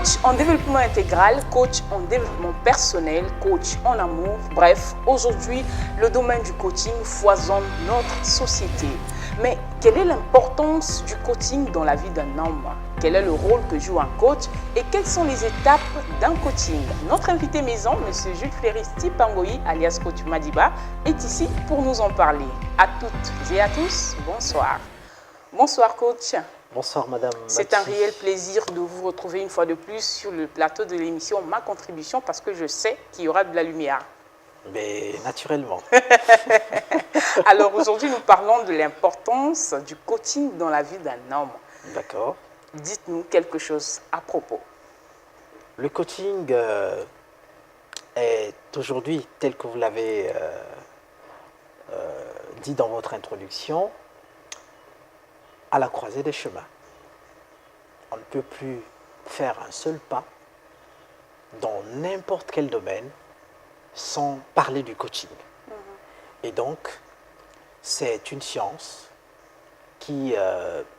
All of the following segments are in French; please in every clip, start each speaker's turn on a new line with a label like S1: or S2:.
S1: Coach en développement intégral, coach en développement personnel, coach en amour. Bref, aujourd'hui, le domaine du coaching foisonne notre société. Mais quelle est l'importance du coaching dans la vie d'un homme? Quel est le rôle que joue un coach et quelles sont les étapes d'un coaching? Notre invité maison, M. Jules Fleuristi Pangoï, alias Coach Madiba, est ici pour nous en parler. À toutes et à tous, bonsoir. Bonsoir coach.
S2: Bonsoir Madame.
S1: C'est un réel plaisir de vous retrouver une fois de plus sur le plateau de l'émission Ma Contribution parce que je sais qu'il y aura de la lumière.
S2: Mais naturellement.
S1: Alors aujourd'hui, nous parlons de l'importance du coaching dans la vie d'un homme.
S2: D'accord.
S1: Dites-nous quelque chose à propos.
S2: Le coaching est aujourd'hui, tel que vous l'avez dit dans votre introduction, à la croisée des chemins. On ne peut plus faire un seul pas dans n'importe quel domaine sans parler du coaching. Et donc, c'est une science qui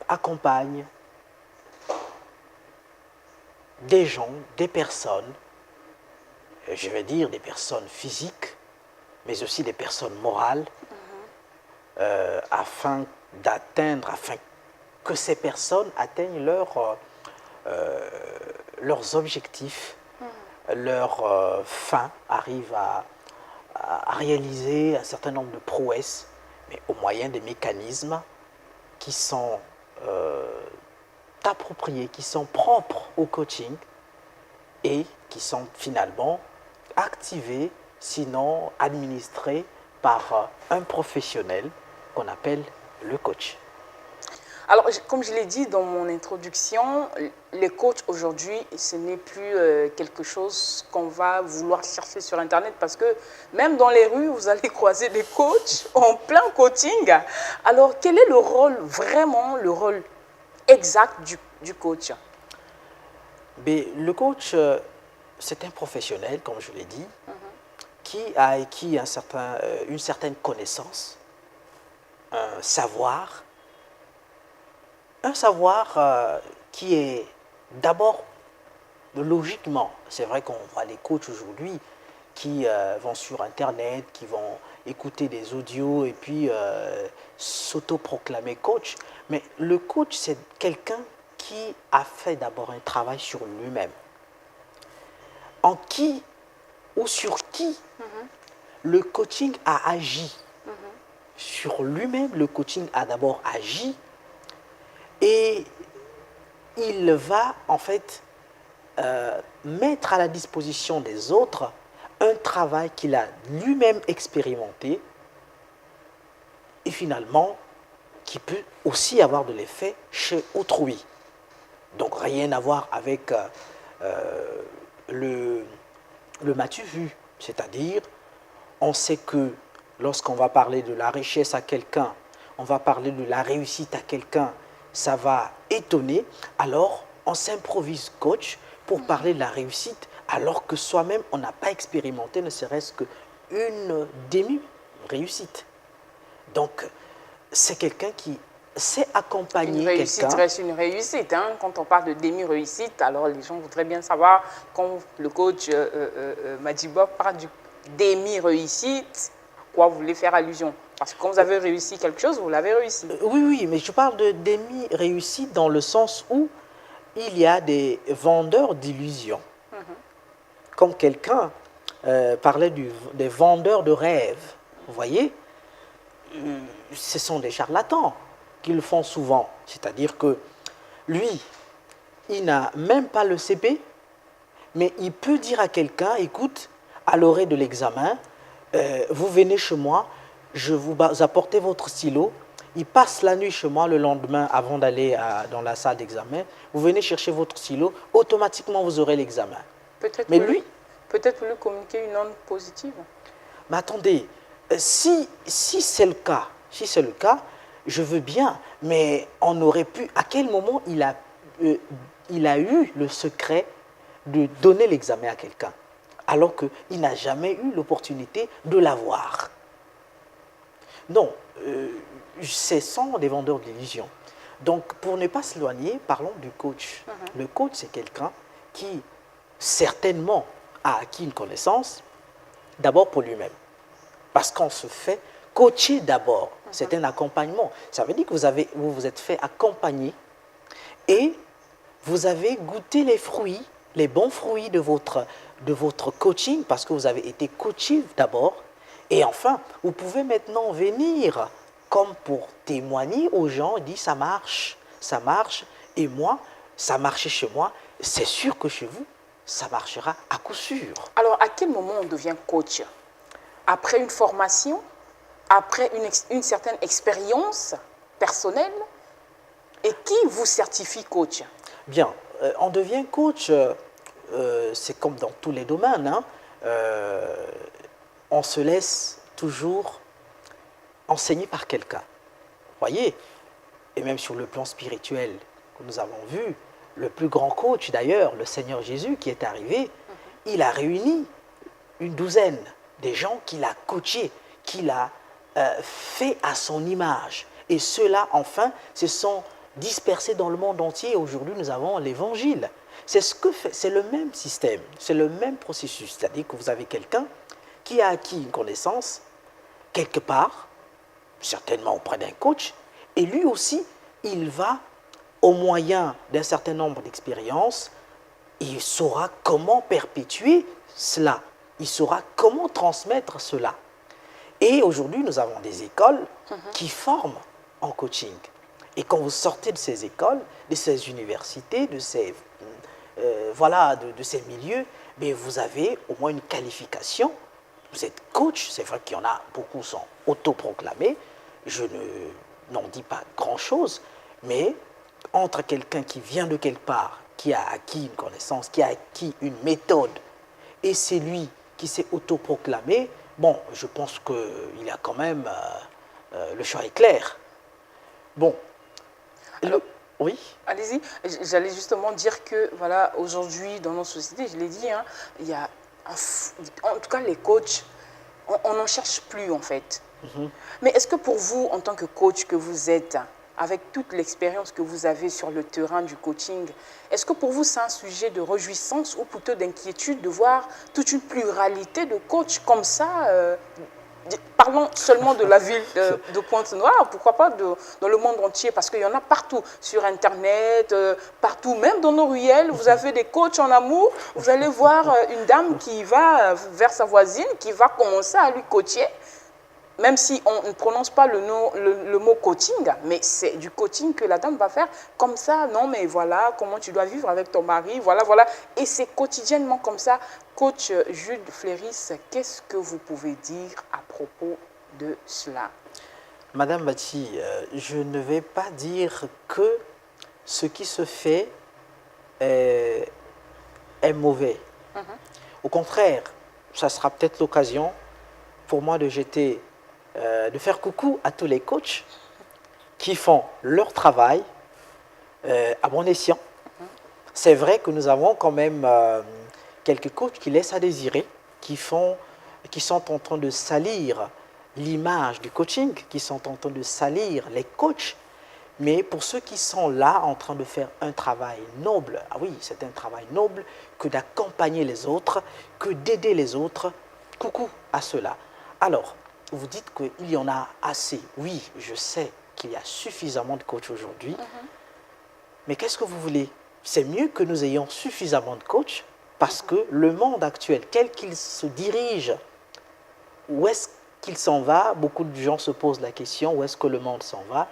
S2: accompagne des gens, des personnes, je vais dire des personnes physiques, mais aussi des personnes morales, afin que ces personnes atteignent leurs objectifs, leurs fins, arrivent à réaliser un certain nombre de prouesses, mais au moyen des mécanismes qui sont appropriés, qui sont propres au coaching et qui sont finalement activés, sinon administrés par un professionnel qu'on appelle le coach.
S1: Alors, comme je l'ai dit dans mon introduction, les coachs aujourd'hui, ce n'est plus quelque chose qu'on va vouloir chercher sur Internet parce que même dans les rues, vous allez croiser des coachs en plein coaching. Alors, quel est le rôle, vraiment le rôle exact du coach?
S2: Mais le coach, c'est un professionnel, comme je l'ai dit, qui a acquis une certaine connaissance, un savoir qui est d'abord, logiquement, c'est vrai qu'on voit les coachs aujourd'hui qui vont sur Internet, qui vont écouter des audios et puis s'autoproclamer coach. Mais le coach, c'est quelqu'un qui a fait d'abord un travail sur lui-même. En qui ou sur qui le coaching a agi. Sur lui-même, le coaching a d'abord agi et il va en fait mettre à la disposition des autres un travail qu'il a lui-même expérimenté et finalement qui peut aussi avoir de l'effet chez autrui. Donc rien à voir avec le m'as-tu vu, c'est-à-dire on sait que lorsqu'on va parler de la richesse à quelqu'un, on va parler de la réussite à quelqu'un, ça va étonner, alors on s'improvise coach pour parler de la réussite alors que soi-même on n'a pas expérimenté ne serait-ce qu'une demi-réussite. Donc c'est quelqu'un qui sait accompagner quelqu'un.
S1: Une réussite reste une réussite. Hein. Quand on parle de demi-réussite, alors les gens voudraient bien savoir quand le coach Madiba parle du demi-réussite, à quoi vous voulez faire allusion? Parce que quand vous avez réussi quelque chose, vous l'avez réussi.
S2: Oui, mais je parle de demi-réussite dans le sens où il y a des vendeurs d'illusions. Comme quelqu'un parlait des vendeurs de rêves. Vous voyez, ce sont des charlatans qui le font souvent. C'est-à-dire que lui, il n'a même pas le CP, mais il peut dire à quelqu'un, écoute, à l'orée de l'examen, vous venez chez moi, je vous apporte votre stylo, il passe la nuit chez moi le lendemain avant d'aller dans la salle d'examen, vous venez chercher votre stylo, automatiquement vous aurez l'examen.
S1: Peut-être pour lui communiquer une onde positive. Mais
S2: attendez, si c'est le cas, je veux bien, mais on aurait pu, à quel moment il a eu le secret de donner l'examen à quelqu'un alors qu'il n'a jamais eu l'opportunité de l'avoir? Non, ce sont des vendeurs d'illusions. Donc, pour ne pas s'éloigner, parlons du coach. Le coach, c'est quelqu'un certainement a acquis une connaissance, d'abord pour lui-même. Parce qu'on se fait coacher d'abord. C'est un accompagnement. Ça veut dire que vous vous êtes fait accompagner et vous avez goûté les fruits, les bons fruits de votre coaching parce que vous avez été coaché d'abord. Et enfin, vous pouvez maintenant venir comme pour témoigner aux gens, dire ça marche, et moi, ça marchait chez moi, c'est sûr que chez vous, ça marchera à coup sûr.
S1: Alors, à quel moment on devient coach? Après une formation? Après une certaine expérience personnelle? Et qui vous certifie coach?
S2: Bien, on devient coach, c'est comme dans tous les domaines, hein, on se laisse toujours enseigner par quelqu'un. Voyez, et même sur le plan spirituel que nous avons vu, le plus grand coach d'ailleurs, le Seigneur Jésus qui est arrivé, il a réuni une douzaine des gens qu'il a coachés, qu'il a fait à son image. Et ceux-là, enfin, se sont dispersés dans le monde entier. Aujourd'hui, nous avons l'Évangile. C'est le même système, c'est le même processus. C'est-à-dire que vous avez quelqu'un qui a acquis une connaissance quelque part, certainement auprès d'un coach, et lui aussi, il va, au moyen d'un certain nombre d'expériences, il saura comment perpétuer cela, il saura comment transmettre cela. Et aujourd'hui, nous avons des écoles qui forment en coaching. Et quand vous sortez de ces écoles, de ces universités, de ces, de ces milieux, mais vous avez au moins une qualification. Vous êtes coach, c'est vrai qu'il y en a beaucoup sont autoproclamés. Je n'en dis pas grand-chose, mais entre quelqu'un qui vient de quelque part, qui a acquis une connaissance, qui a acquis une méthode, et c'est lui qui s'est autoproclamé, bon, je pense qu'il y a quand même, le choix est clair. Bon.
S1: Alors,
S2: oui.
S1: Allez-y. J'allais justement dire que, voilà, aujourd'hui, dans nos sociétés, je l'ai dit, hein, il y a, en tout cas, les coachs, on n'en cherche plus, en fait. Mais est-ce que pour vous, en tant que coach que vous êtes, avec toute l'expérience que vous avez sur le terrain du coaching, est-ce que pour vous, c'est un sujet de réjouissance ou plutôt d'inquiétude de voir toute une pluralité de coachs comme ça parlons seulement de la ville de Pointe-Noire, pourquoi pas dans le monde entier, parce qu'il y en a partout, sur Internet, partout, même dans nos ruelles, vous avez des coachs en amour, vous allez voir une dame qui va vers sa voisine, qui va commencer à lui coacher, même si on ne prononce pas le mot coaching, mais c'est du coaching que la dame va faire comme ça. Non, mais voilà comment tu dois vivre avec ton mari, voilà, voilà. Et c'est quotidiennement comme ça. Coach Jude Fleuris, qu'est-ce que vous pouvez dire à propos de cela?
S2: Madame Bati, je ne vais pas dire que ce qui se fait est mauvais. Au contraire, ça sera peut-être l'occasion pour moi de faire coucou à tous les coachs qui font leur travail à bon escient. C'est vrai que nous avons quand même quelques coachs qui laissent à désirer, qui sont en train de salir l'image du coaching, qui sont en train de salir les coachs. Mais pour ceux qui sont là en train de faire un travail noble, ah oui, c'est un travail noble que d'accompagner les autres, que d'aider les autres, coucou à ceux-là. Alors, vous dites qu'il y en a assez. Oui, je sais qu'il y a suffisamment de coachs aujourd'hui. Mais qu'est-ce que vous voulez? C'est mieux que nous ayons suffisamment de coachs parce que le monde actuel, quel qu'il se dirige, où est-ce qu'il s'en va? Beaucoup de gens se posent la question, où est-ce que le monde s'en va?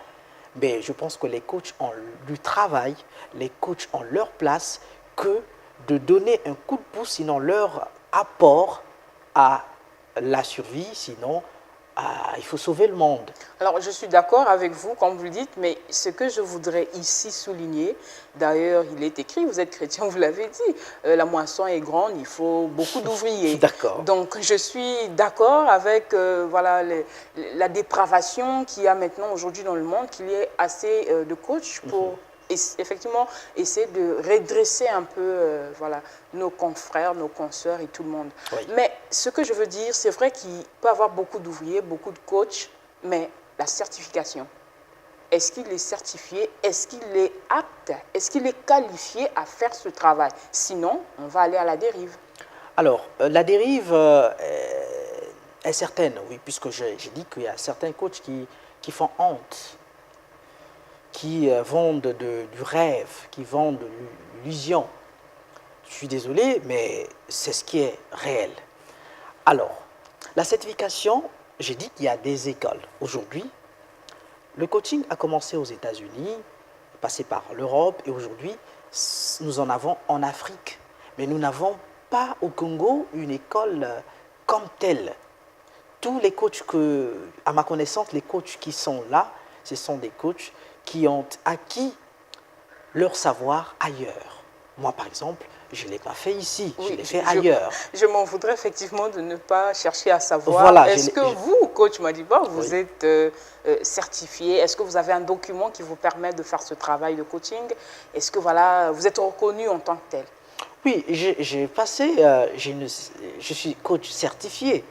S2: Mais je pense que les coachs ont du travail, les coachs ont leur place, que de donner un coup de pouce, sinon leur apport à la survie, sinon il faut sauver le monde.
S1: Alors, je suis d'accord avec vous, comme vous le dites, mais ce que je voudrais ici souligner, d'ailleurs, il est écrit, vous êtes chrétien, vous l'avez dit, la moisson est grande, il faut beaucoup d'ouvriers.
S2: D'accord.
S1: Donc, je suis d'accord avec voilà, la dépravation qu'il y a maintenant aujourd'hui dans le monde, qu'il y ait assez de coachs pour effectivement essayer de redresser un peu voilà, nos confrères, nos consoeurs et tout le monde.
S2: Oui.
S1: Mais ce que je veux dire, c'est vrai qu'il peut y avoir beaucoup d'ouvriers, beaucoup de coachs, mais la certification. est-ce qu'il est certifié? Est-ce qu'il est apte? Est-ce qu'il est qualifié à faire ce travail? Sinon, on va aller à la dérive.
S2: Alors, la dérive est certaine, oui, puisque j'ai dit qu'il y a certains coachs qui font honte, qui vendent du rêve, qui vendent de l'illusion. Je suis désolé, mais c'est ce qui est réel. Alors, la certification, j'ai dit qu'il y a des écoles. Aujourd'hui, le coaching a commencé aux États-Unis, passé par l'Europe, et aujourd'hui, nous en avons en Afrique. Mais nous n'avons pas au Congo une école comme telle. Tous les coachs à ma connaissance, les coachs qui sont là, ce sont des coachs qui ont acquis leur savoir ailleurs. Moi, par exemple, je ne l'ai pas fait ici,
S1: Oui,
S2: je l'ai fait ailleurs.
S1: Je m'en voudrais effectivement de ne pas chercher à savoir.
S2: Voilà,
S1: est-ce que vous, coach Madiba, vous
S2: oui.
S1: êtes certifié? Est-ce que vous avez un document qui vous permet de faire ce travail de coaching? Est-ce que voilà, vous êtes reconnu en tant que tel?
S2: Oui, j'ai passé, je suis coach certifié.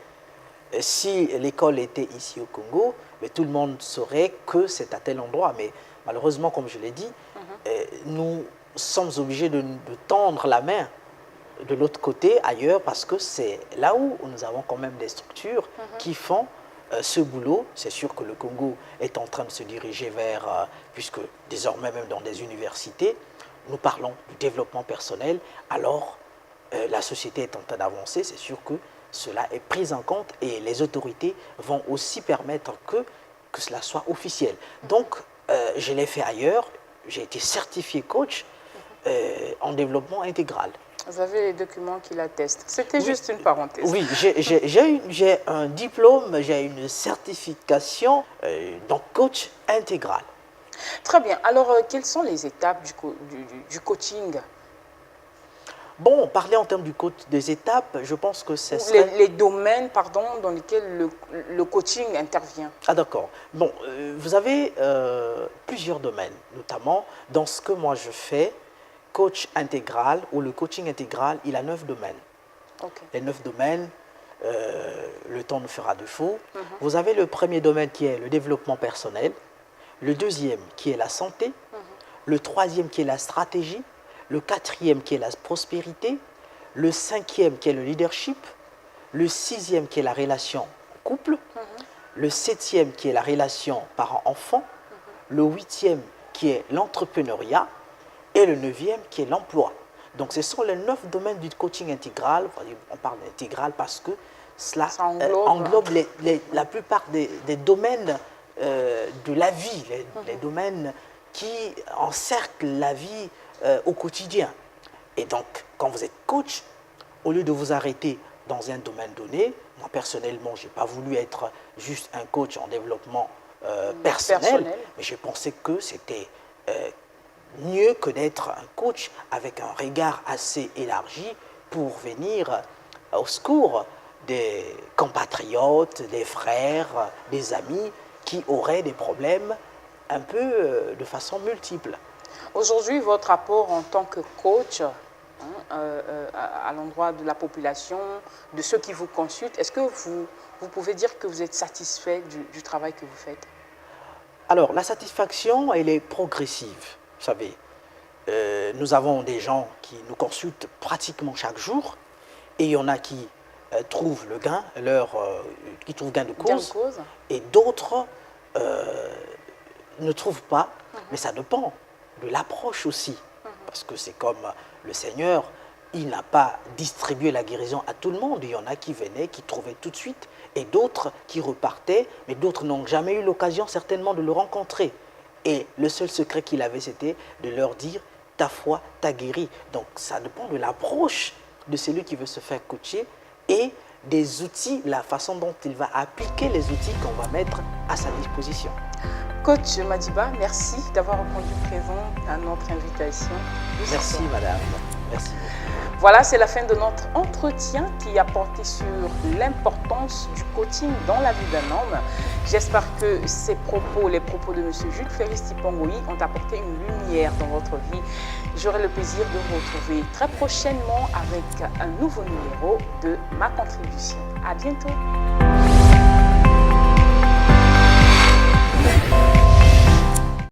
S2: Si l'école était ici au Congo, mais tout le monde saurait que c'est à tel endroit. Mais malheureusement, comme je l'ai dit, nous sommes obligés de tendre la main de l'autre côté, ailleurs, parce que c'est là où nous avons quand même des structures qui font ce boulot. C'est sûr que le Congo est en train de se diriger vers, puisque désormais même dans des universités, nous parlons du développement personnel, alors la société est en train d'avancer, c'est sûr que cela est pris en compte et les autorités vont aussi permettre que cela soit officiel. Donc, je l'ai fait ailleurs, j'ai été certifié coach en développement intégral.
S1: Vous avez les documents qui l'attestent. C'était juste une parenthèse.
S2: Oui, j'ai un diplôme, j'ai une certification, donc coach intégral.
S1: Très bien. Alors, quelles sont les étapes du coaching?
S2: Bon, parler en termes des étapes, je pense que c'est serait...
S1: Les domaines, pardon, dans lesquels le coaching intervient.
S2: Ah d'accord. Bon, vous avez plusieurs domaines, notamment dans ce que moi je fais, coach intégral ou le coaching intégral, il a 9 domaines.
S1: Okay.
S2: Les 9 domaines, le temps nous fera défaut. Vous avez le premier domaine qui est le développement personnel, le deuxième qui est la santé, le troisième qui est la stratégie, le quatrième qui est la prospérité, le cinquième qui est le leadership, le sixième qui est la relation couple, le septième qui est la relation parent-enfant, le huitième qui est l'entrepreneuriat et le neuvième qui est l'emploi. Donc ce sont les 9 domaines du coaching intégral. On parle d'intégral parce que cela englobe la plupart des domaines de la vie, les domaines qui encerclent la vie au quotidien. Et donc, quand vous êtes coach, au lieu de vous arrêter dans un domaine donné, moi personnellement, je n'ai pas voulu être juste un coach en développement personnel, mais j'ai pensé que c'était mieux que d'être un coach avec un regard assez élargi pour venir au secours des compatriotes, des frères, des amis qui auraient des problèmes un peu de façon multiple.
S1: Aujourd'hui, votre apport en tant que coach à l'endroit de la population, de ceux qui vous consultent, est-ce que vous pouvez dire que vous êtes satisfait du travail que vous faites?
S2: Alors, la satisfaction, elle est progressive. Vous savez, nous avons des gens qui nous consultent pratiquement chaque jour et il y en a qui trouvent le gain, qui trouvent gain de cause, et d'autres ne trouvent pas, mais ça dépend de l'approche aussi, parce que c'est comme le Seigneur, il n'a pas distribué la guérison à tout le monde. Il y en a qui venaient, qui trouvaient tout de suite, et d'autres qui repartaient, mais d'autres n'ont jamais eu l'occasion certainement de le rencontrer. Et le seul secret qu'il avait, c'était de leur dire « ta foi t'a guéri ». Donc ça dépend de l'approche de celui qui veut se faire coacher et des outils, la façon dont il va appliquer les outils qu'on va mettre à sa disposition.
S1: Coach Madiba, merci d'avoir répondu présent à notre invitation.
S2: Merci madame, merci.
S1: Voilà, c'est la fin de notre entretien qui a porté sur l'importance du coaching dans la vie d'un homme. J'espère que ces propos, les propos de M. Jules Ferry-Stipongoï ont apporté une lumière dans votre vie. J'aurai le plaisir de vous retrouver très prochainement avec un nouveau numéro de Ma Contribution. À bientôt.